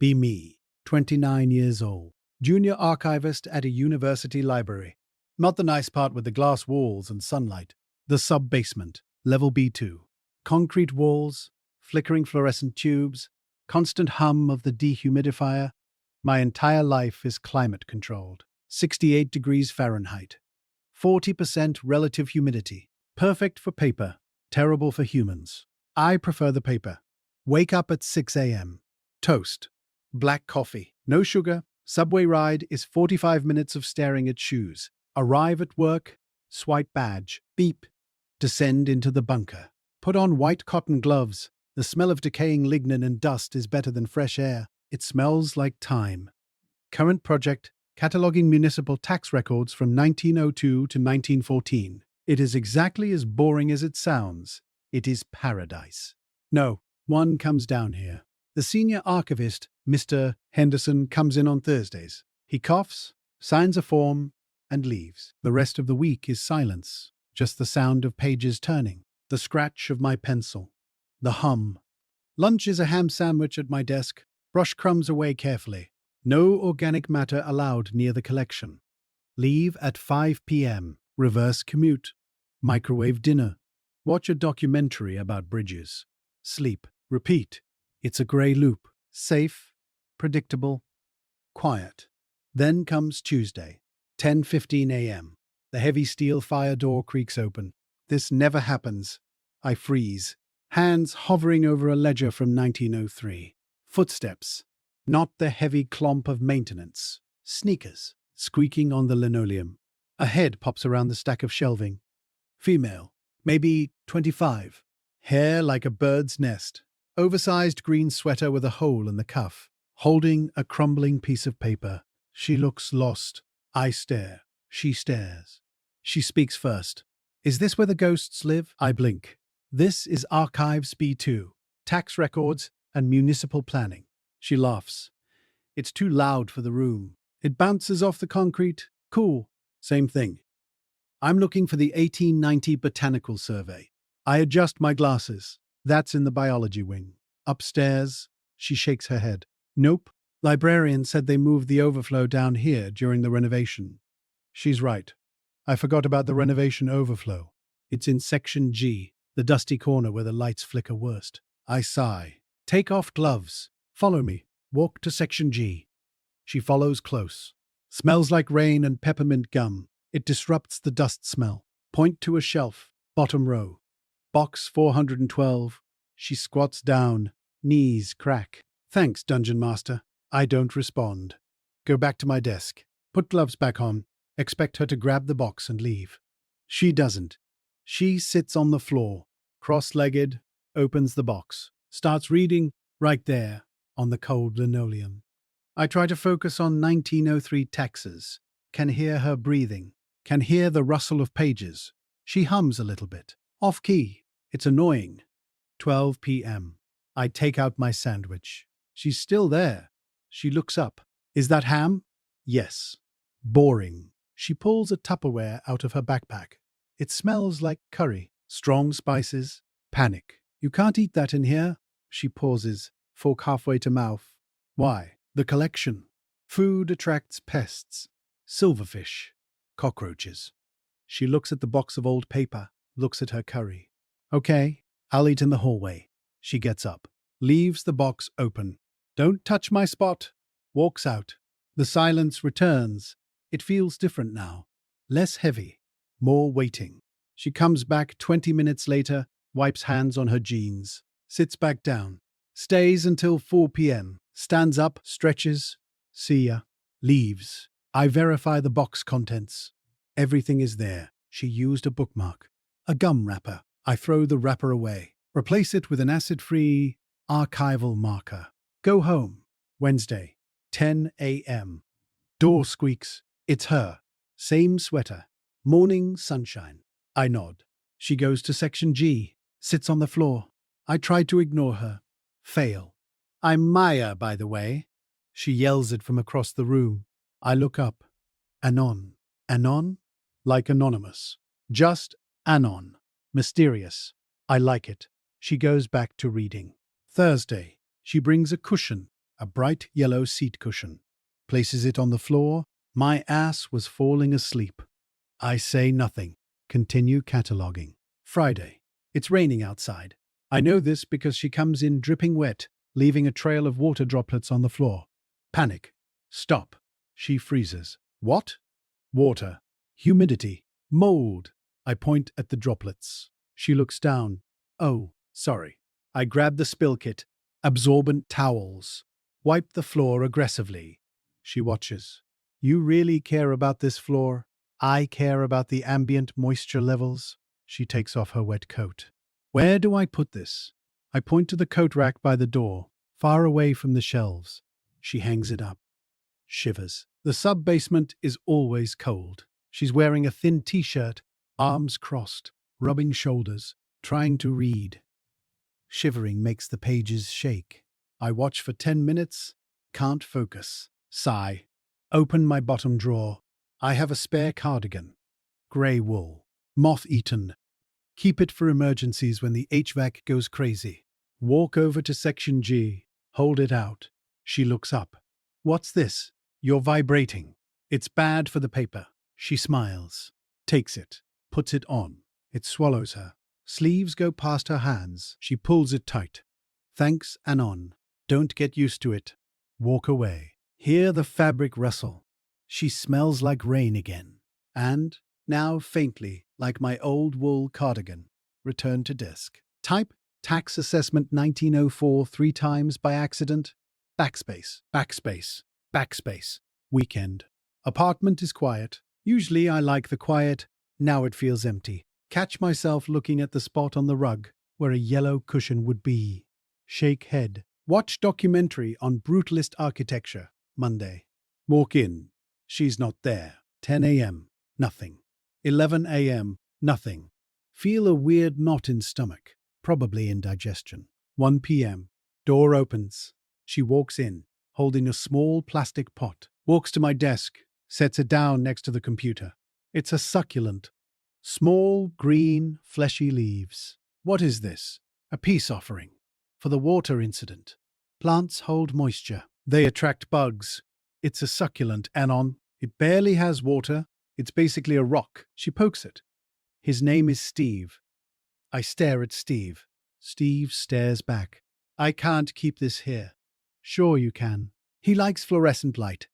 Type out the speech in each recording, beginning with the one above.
Be me, 29 years old, junior archivist at a university library. Not the nice part with the glass walls and sunlight. The sub-basement, level B2. Concrete walls, flickering fluorescent tubes, constant hum of the dehumidifier. My entire life is climate-controlled. 68 degrees Fahrenheit. 40% relative humidity. Perfect for paper, terrible for humans. I prefer the paper. Wake up at 6 a.m. Toast. Black coffee. No sugar. Subway ride is 45 minutes of staring at shoes. Arrive at work. Swipe badge. Beep. Descend into the bunker. Put on white cotton gloves. The smell of decaying lignin and dust is better than fresh air. It smells like time. Current project, cataloging municipal tax records from 1902 to 1914. It is exactly as boring as it sounds. It is paradise. No, one comes down here. The senior archivist, Mr. Henderson, comes in on Thursdays. He coughs, signs a form, and leaves. The rest of the week is silence. Just the sound of pages turning. The scratch of my pencil. The hum. Lunch is a ham sandwich at my desk. Brush crumbs away carefully. No organic matter allowed near the collection. Leave at 5 p.m. Reverse commute. Microwave dinner. Watch a documentary about bridges. Sleep. Repeat. It's a grey loop. Safe, predictable, quiet. Then comes Tuesday, 10:15 a.m. The heavy steel fire door creaks open. This never happens. I freeze. Hands hovering over a ledger from 1903. Footsteps. Not the heavy clomp of maintenance. Sneakers. Squeaking on the linoleum. A head pops around the stack of shelving. Female. Maybe 25. Hair like a bird's nest. Oversized green sweater with a hole in the cuff. Holding a crumbling piece of paper. She looks lost. I stare. She stares. She speaks first. Is this where the ghosts live? I blink. This is Archives B2. Tax records and municipal planning. She laughs. It's too loud for the room. It bounces off the concrete. Cool. Same thing. I'm looking for the 1890 Botanical Survey. I adjust my glasses. That's in the biology wing. Upstairs, she shakes her head. Nope. Librarian said they moved the overflow down here during the renovation. She's right. I forgot about the renovation overflow. It's in section G, the dusty corner where the lights flicker worst. I sigh. Take off gloves. Follow me. Walk to section G. She follows close. Smells like rain and peppermint gum. It disrupts the dust smell. Point to a shelf. Bottom row. Box 412. She squats down. Knees crack. Thanks, Dungeon Master. I don't respond. Go back to my desk. Put gloves back on. Expect her to grab the box and leave. She doesn't. She sits on the floor, cross-legged, opens the box, starts reading right there on the cold linoleum. I try to focus on 1903 taxes. Can hear her breathing. Can hear the rustle of pages. She hums a little bit. Off key. It's annoying. 12 p.m. I take out my sandwich. She's still there. She looks up. Is that ham? Yes. Boring. She pulls a Tupperware out of her backpack. It smells like curry. Strong spices. Panic. You can't eat that in here. She pauses, fork halfway to mouth. Why? The collection. Food attracts pests. Silverfish. Cockroaches. She looks at the box of old paper, looks at her curry. Okay, I'll eat in the hallway. She gets up, leaves the box open. Don't touch my spot. Walks out. The silence returns. It feels different now. Less heavy. More waiting. She comes back 20 minutes later, wipes hands on her jeans, sits back down, stays until 4 p.m., stands up, stretches, see ya, leaves. I verify the box contents. Everything is there. She used a bookmark. A gum wrapper. I throw the wrapper away. Replace it with an acid-free archival marker. Go home. Wednesday, 10 a.m. Door squeaks. It's her. Same sweater. Morning sunshine. I nod. She goes to section G. Sits on the floor. I try to ignore her. Fail. I'm Maya, by the way. She yells it from across the room. I look up. Anon. Anon? Like anonymous. Just Anon. Mysterious. I like it. She goes back to reading. Thursday. She brings a cushion. a bright yellow seat cushion. Places it on the floor. My ass was falling asleep. I say nothing. Continue cataloguing. Friday. It's raining outside. I know this because she comes in dripping wet, leaving a trail of water droplets on the floor. Panic. Stop. She freezes. What? Water. Humidity. Mold. I point at the droplets. She looks down. Oh, sorry. I grab the spill kit. Absorbent towels. Wipe the floor aggressively. She watches. You really care about this floor? I care about the ambient moisture levels. She takes off her wet coat. Where do I put this? I point to the coat rack by the door, far away from the shelves. She hangs it up. Shivers. The sub-basement is always cold. She's wearing a thin t-shirt, arms crossed, rubbing shoulders, trying to read. Shivering makes the pages shake. I watch for 10 minutes, can't focus. Sigh. Open my bottom drawer. I have a spare cardigan. Grey wool. Moth-eaten. Keep it for emergencies when the HVAC goes crazy. Walk over to section G. Hold it out. She looks up. What's this? You're vibrating. It's bad for the paper. She smiles. Takes it. Puts it on. It swallows her. Sleeves go past her hands. She pulls it tight. Thanks, Anon. Don't get used to it. Walk away. Hear the fabric rustle. She smells like rain again. And, now faintly, like my old wool cardigan. Return to desk. Type, tax assessment 1904 3 times by accident. Backspace, backspace, backspace. Weekend. Apartment is quiet. Usually I like the quiet. Now it feels empty. Catch myself looking at the spot on the rug where a yellow cushion would be. Shake head. Watch documentary on brutalist architecture. Monday. Walk in. She's not there. 10 a.m. Nothing. 11 a.m. Nothing. Feel a weird knot in stomach. Probably indigestion. 1 p.m. Door opens. She walks in, holding a small plastic pot. Walks to my desk. Sets it down next to the computer. It's a succulent. Small, green, fleshy leaves. What is this? A peace offering. For the water incident. Plants hold moisture. They attract bugs. It's a succulent, Anon. It barely has water. It's basically a rock. She pokes it. His name is Steve. I stare at Steve. Steve stares back. I can't keep this here. Sure you can. He likes fluorescent light.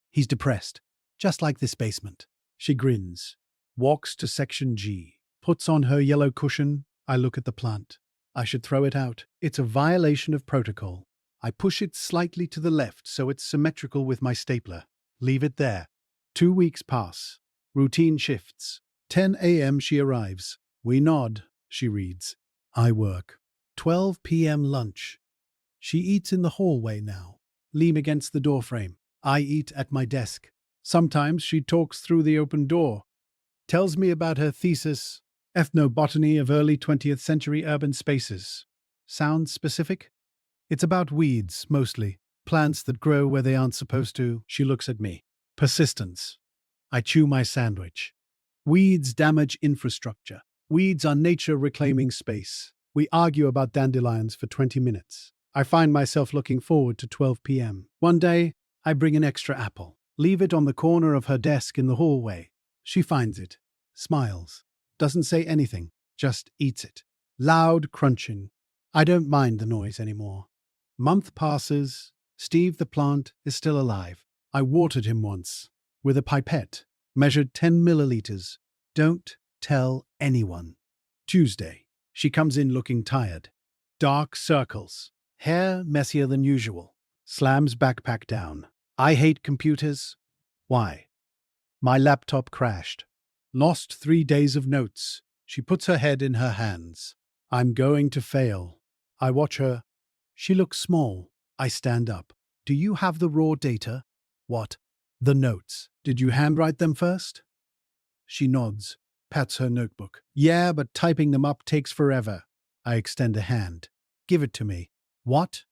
He's depressed. Just like this basement. She grins. Walks to section G. Puts on her yellow cushion. I look at the plant. I should throw it out. It's a violation of protocol. I push it slightly to the left so it's symmetrical with my stapler. Leave it there. 2 weeks pass. Routine shifts. 10 a.m. she arrives. We nod. She reads. I work. 12 p.m. lunch. She eats in the hallway now. Lean against the doorframe. I eat at my desk. Sometimes she talks through the open door. Tells me about her thesis, Ethnobotany of Early 20th Century Urban Spaces. Sounds specific? It's about weeds, mostly. Plants that grow where they aren't supposed to. She looks at me. Persistence. I chew my sandwich. Weeds damage infrastructure. Weeds are nature reclaiming space. We argue about dandelions for 20 minutes. I find myself looking forward to 12 p.m. One day, I bring an extra apple. Leave it on the corner of her desk in the hallway. She finds it. Smiles. Doesn't say anything. Just eats it. Loud crunching. I don't mind the noise anymore. Month passes. Steve the plant is still alive. I watered him once. With a pipette. Measured 10 milliliters. Don't tell anyone. Tuesday. She comes in looking tired. Dark circles. Hair messier than usual. Slams backpack down. I hate computers. Why? My laptop crashed. Lost 3 days of notes. She puts her head in her hands. I'm going to fail. I watch her. She looks small. I stand up. Do you have the raw data? What? The notes. Did you handwrite them first? She nods, pats her notebook. Yeah, but typing them up takes forever. I extend a hand. Give it to me. What?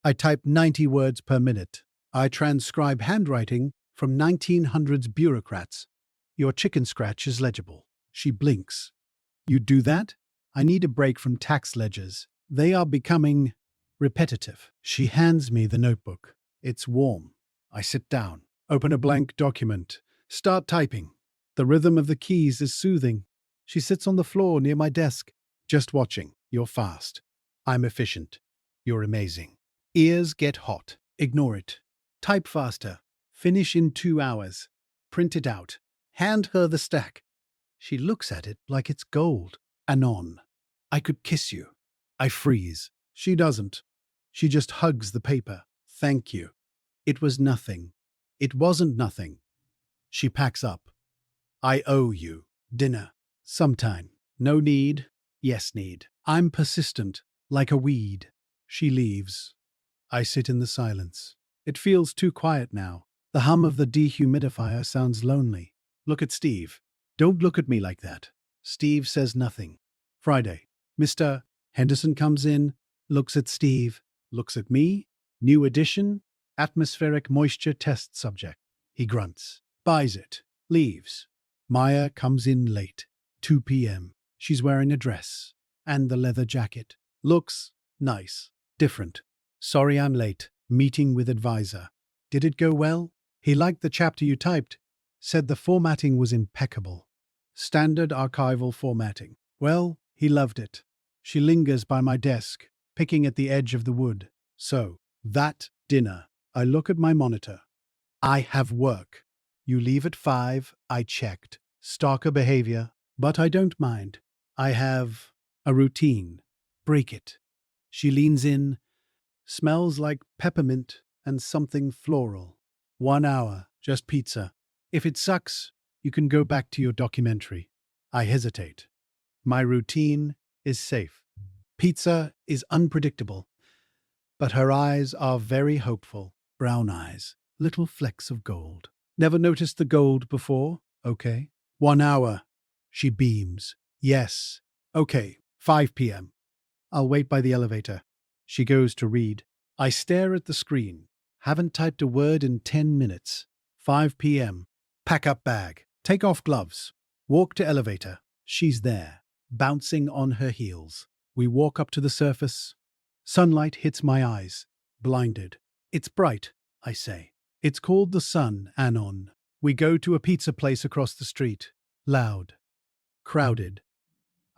I type 90 words per minute. I transcribe handwriting from 1900s bureaucrats. Your chicken scratch is legible. She blinks. You do that? I need a break from tax ledgers. They are becoming repetitive. She hands me the notebook. It's warm. I sit down, open a blank document, start typing. The rhythm of the keys is soothing. She sits on the floor near my desk, just watching. You're fast. I'm efficient. You're amazing. Ears get hot. Ignore it. Type faster. Finish in 2 hours. Print it out. Hand her the stack. She looks at it like it's gold. Anon. I could kiss you. I freeze. She doesn't. She just hugs the paper. Thank you. It was nothing. It wasn't nothing. She packs up. I owe you. Dinner. Sometime. No need. Yes need. I'm persistent. Like a weed. She leaves. I sit in the silence. It feels too quiet now. The hum of the dehumidifier sounds lonely. Look at Steve. Don't look at me like that. Steve says nothing. Friday. Mr. Henderson comes in, looks at Steve, looks at me. New edition, atmospheric moisture test subject. He grunts, buys it, leaves. Maya comes in late, 2 p.m. She's wearing a dress and the leather jacket. Looks nice, different. Sorry I'm late. Meeting with advisor. Did it go well? He liked the chapter you typed. Said the formatting was impeccable. Standard archival formatting. Well, he loved it. She lingers by my desk, picking at the edge of the wood. So, that dinner. I look at my monitor. I have work. You leave at 5, I checked. Stalker behavior, but I don't mind. I have a routine. Break it. She leans in. Smells like peppermint and something floral. 1 hour, just pizza. If it sucks, you can go back to your documentary. I hesitate. My routine is safe. Pizza is unpredictable, but her eyes are very hopeful. Brown eyes, little flecks of gold. Never noticed the gold before? Okay. 1 hour. She beams. Yes. Okay. 5 p.m. I'll wait by the elevator. She goes to read. I stare at the screen. Haven't typed a word in 10 minutes. 5 p.m. Pack up bag. Take off gloves. Walk to elevator. She's there, bouncing on her heels. We walk up to the surface. Sunlight hits my eyes. Blinded. It's bright, I say. It's called the Sun, Anon. We go to a pizza place across the street. Loud. Crowded.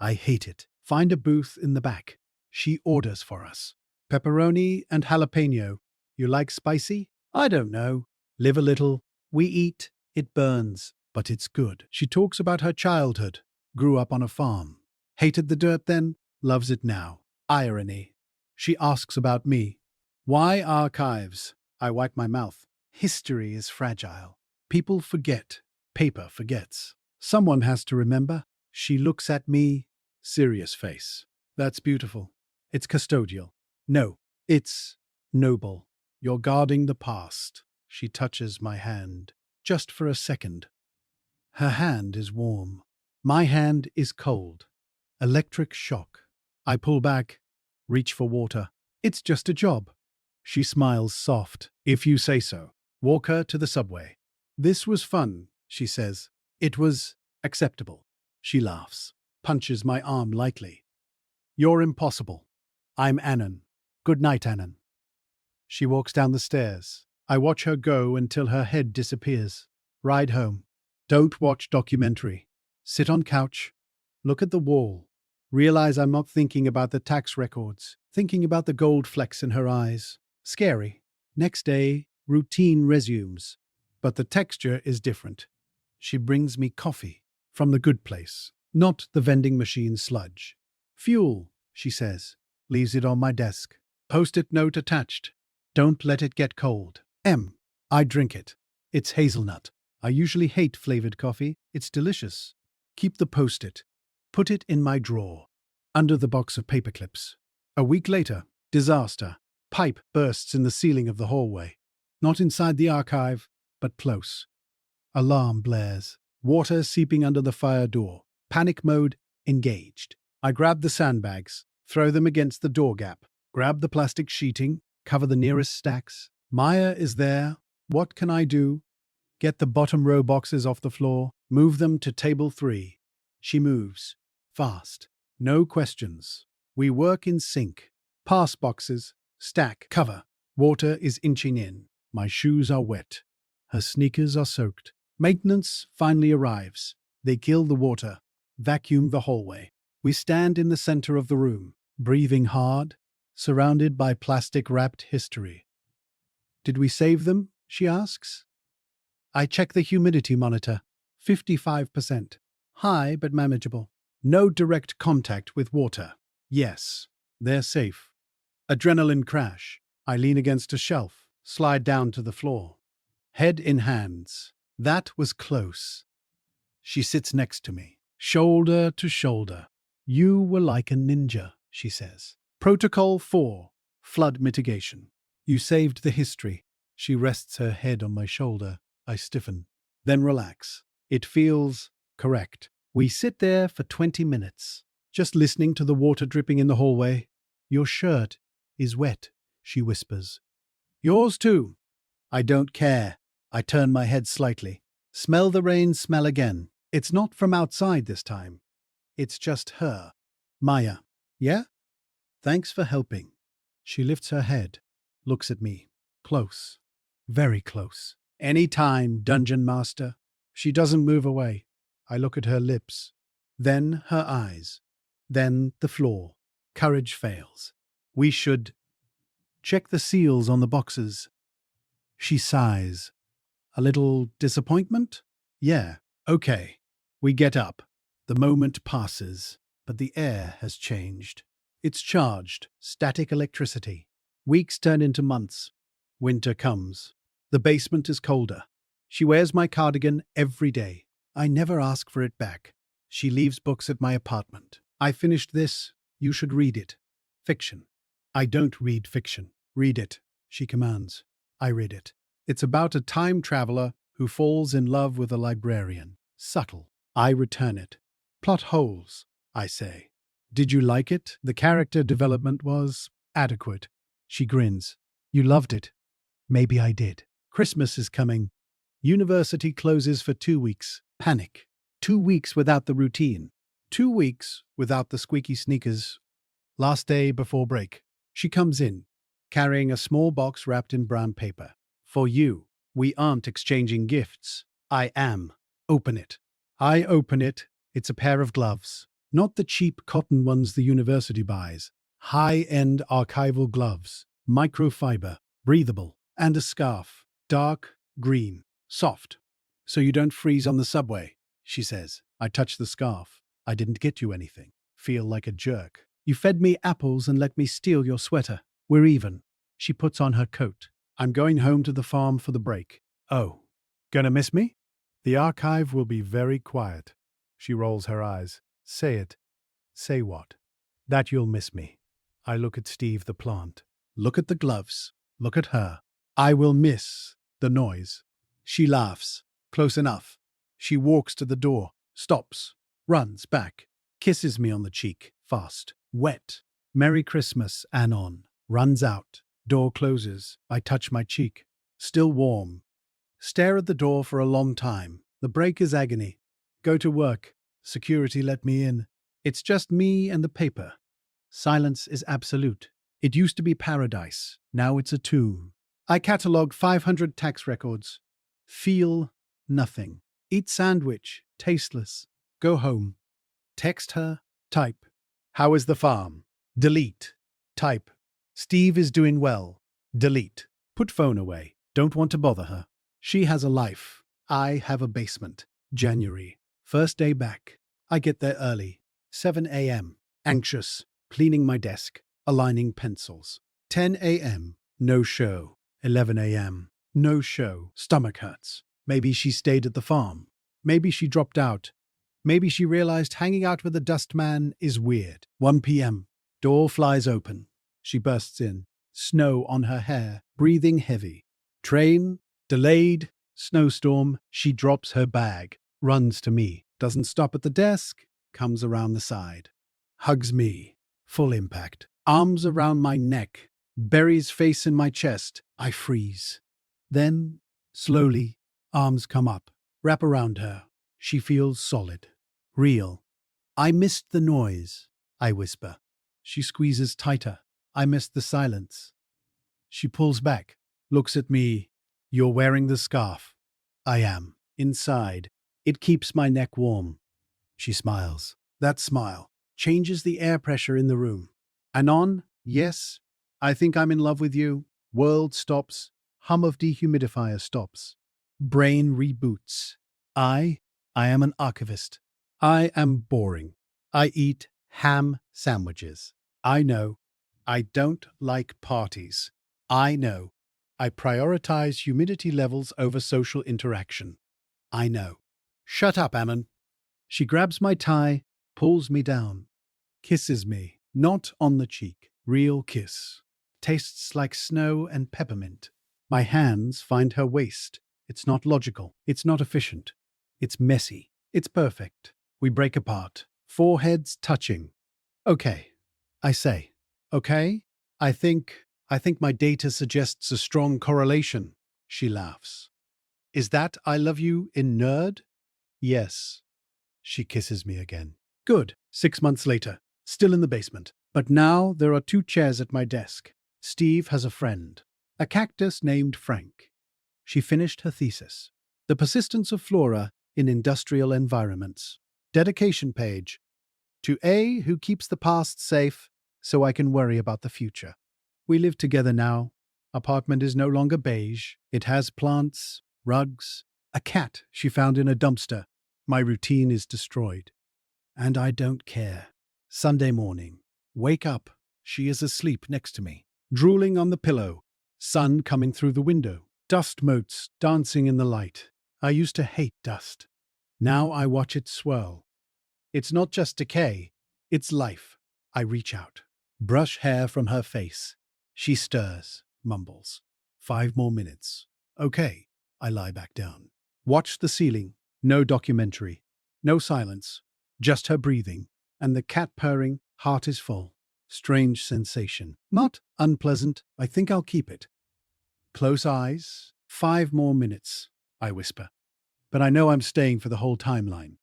I hate it. Find a booth in the back. She orders for us. Pepperoni and jalapeno. You like spicy? I don't know. Live a little. We eat. It burns, but it's good. She talks about her childhood. Grew up on a farm. Hated the dirt then, loves it now. Irony. She asks about me. Why archives? I wipe my mouth. History is fragile. People forget. Paper forgets. Someone has to remember. She looks at me. Serious face. That's beautiful. It's custodial. No, it's noble. You're guarding the past. She touches my hand. Just for a second. Her hand is warm. My hand is cold. Electric shock. I pull back, reach for water. It's just a job. She smiles soft. If you say so. Walk her to the subway. This was fun, she says. It was acceptable. She laughs, punches my arm lightly. You're impossible. I'm Annan. Good night, Annan. She walks down the stairs. I watch her go until her head disappears. Ride home. Don't watch documentary. Sit on couch. Look at the wall. Realize I'm not thinking about the tax records. Thinking about the gold flecks in her eyes. Scary. Next day, routine resumes. But the texture is different. She brings me coffee. From the good place. Not the vending machine sludge. Fuel, she says. Leaves it on my desk. Post-it note attached. Don't let it get cold. I drink it. It's hazelnut. I usually hate flavored coffee. It's delicious. Keep the post-it. Put it in my drawer. Under the box of paper clips. A week later, disaster. Pipe bursts in the ceiling of the hallway. Not inside the archive, but close. Alarm blares. Water seeping under the fire door. Panic mode engaged. I grab the sandbags. Throw them against the door gap. Grab the plastic sheeting. Cover the nearest stacks. Maya is there. What can I do? Get the bottom row boxes off the floor. Move them to table 3. She moves. Fast. No questions. We work in sync. Pass boxes. Stack. Cover. Water is inching in. My shoes are wet. Her sneakers are soaked. Maintenance finally arrives. They kill the water, vacuum the hallway. We stand in the center of the room, breathing hard, surrounded by plastic-wrapped history. Did we save them? She asks. I check the humidity monitor. 55%. High but manageable. No direct contact with water. Yes, they're safe. Adrenaline crash. I lean against a shelf, slide down to the floor. Head in hands. That was close. She sits next to me, shoulder to shoulder. You were like a ninja, she says. Protocol 4. Flood mitigation. You saved the history. She rests her head on my shoulder. I stiffen, then relax. It feels correct. We sit there for 20 minutes, just listening to the water dripping in the hallway. Your shirt is wet, she whispers. Yours too. I don't care. I turn my head slightly. Smell the rain smell again. It's not from outside this time. It's just her. Maya. Yeah? Thanks for helping. She lifts her head, looks at me. Close. Very close. Any time, Dungeon Master. She doesn't move away. I look at her lips. Then her eyes. Then the floor. Courage fails. We should check the seals on the boxes. She sighs. A little disappointment? Yeah, okay. We get up. The moment passes, but the air has changed. It's charged, static electricity. Weeks turn into months. Winter comes. The basement is colder. She wears my cardigan every day. I never ask for it back. She leaves books at my apartment. I finished this. You should read it. Fiction. I don't read fiction. Read it, she commands. I read it. It's about a time traveler who falls in love with a librarian. Subtle. I return it. Plot holes, I say. Did you like it? The character development was adequate. She grins. You loved it. Maybe I did. Christmas is coming. University closes for 2 weeks. Panic. 2 weeks without the routine. 2 weeks without the squeaky sneakers. Last day before break. She comes in, carrying a small box wrapped in brown paper. For you. We aren't exchanging gifts. I am. Open it. I open it. It's a pair of gloves. Not the cheap cotton ones the university buys. High-end archival gloves. Microfiber. Breathable. And a scarf. Dark green. Soft. So you don't freeze on the subway, she says. I touch the scarf. I didn't get you anything. Feel like a jerk. You fed me apples and let me steal your sweater. We're even. She puts on her coat. I'm going home to the farm for the break. Oh, gonna miss me? The archive will be very quiet. She rolls her eyes. Say it. Say what? That you'll miss me. I look at Steve the plant. Look at the gloves. Look at her. I will miss the noise. She laughs. Close enough. She walks to the door, stops, runs back, kisses me on the cheek, fast, wet. Merry Christmas, Anon. Runs out. Door closes. I touch my cheek. Still warm. Stare at the door for a long time. The break is agony. Go to work. Security let me in. It's just me and the paper. Silence is absolute. It used to be paradise. Now it's a tomb. I catalog 500 tax records. Feel nothing. Eat sandwich. Tasteless. Go home. Text her. Type. How is the farm? Delete. Type. Steve is doing well. Delete. Put phone away. Don't want to bother her. She has a life. I have a basement. January. First day back. I get there early. 7 a.m. Anxious. Cleaning my desk. Aligning pencils. 10 a.m. No show. 11 a.m. No show. Stomach hurts. Maybe she stayed at the farm. Maybe she dropped out. Maybe she realized hanging out with a dustman is weird. 1 p.m. Door flies open. She bursts in. Snow on her hair. Breathing heavy. Train. Delayed. Snowstorm. She drops her bag. Runs to me. Doesn't stop at the desk. Comes around the side. Hugs me. Full impact. Arms around my neck. Buries face in my chest. I freeze. Then, slowly, arms come up. Wrap around her. She feels solid. Real. I missed the noise, I whisper. She squeezes tighter. I missed the silence. She pulls back. Looks at me. You're wearing the scarf. I am. Inside. It keeps my neck warm. She smiles. That smile changes the air pressure in the room. Anon, yes, I think I'm in love with you. World stops. Hum of dehumidifier stops. Brain reboots. I am an archivist. I am boring. I eat ham sandwiches. I know. I don't like parties. I know. I prioritize humidity levels over social interaction. I know. Shut up, Ammon. She grabs my tie, pulls me down, kisses me, not on the cheek, real kiss. Tastes like snow and peppermint. My hands find her waist. It's not logical. It's not efficient. It's messy. It's perfect. We break apart, foreheads touching. Okay, I say. Okay? I think my data suggests a strong correlation. She laughs. Is that I love you in nerd? Yes. She kisses me again. Good. 6 months later. Still in the basement. But now there are 2 chairs at my desk. Steve has a friend. A cactus named Frank. She finished her thesis. The persistence of flora in industrial environments. Dedication page. To A, who keeps the past safe so I can worry about the future. We live together now. Apartment is no longer beige. It has plants, rugs, a cat she found in a dumpster. My routine is destroyed. And I don't care. Sunday morning. Wake up. She is asleep next to me, drooling on the pillow. Sun coming through the window. Dust motes dancing in the light. I used to hate dust. Now I watch it swirl. It's not just decay, it's life. I reach out. Brush hair from her face. She stirs, mumbles. 5 more minutes. Okay. I lie back down. Watch the ceiling. No documentary. No silence. Just her breathing. And the cat purring. Heart is full. Strange sensation. Not unpleasant. I think I'll keep it. Close eyes. 5 more minutes, I whisper. But I know I'm staying for the whole timeline.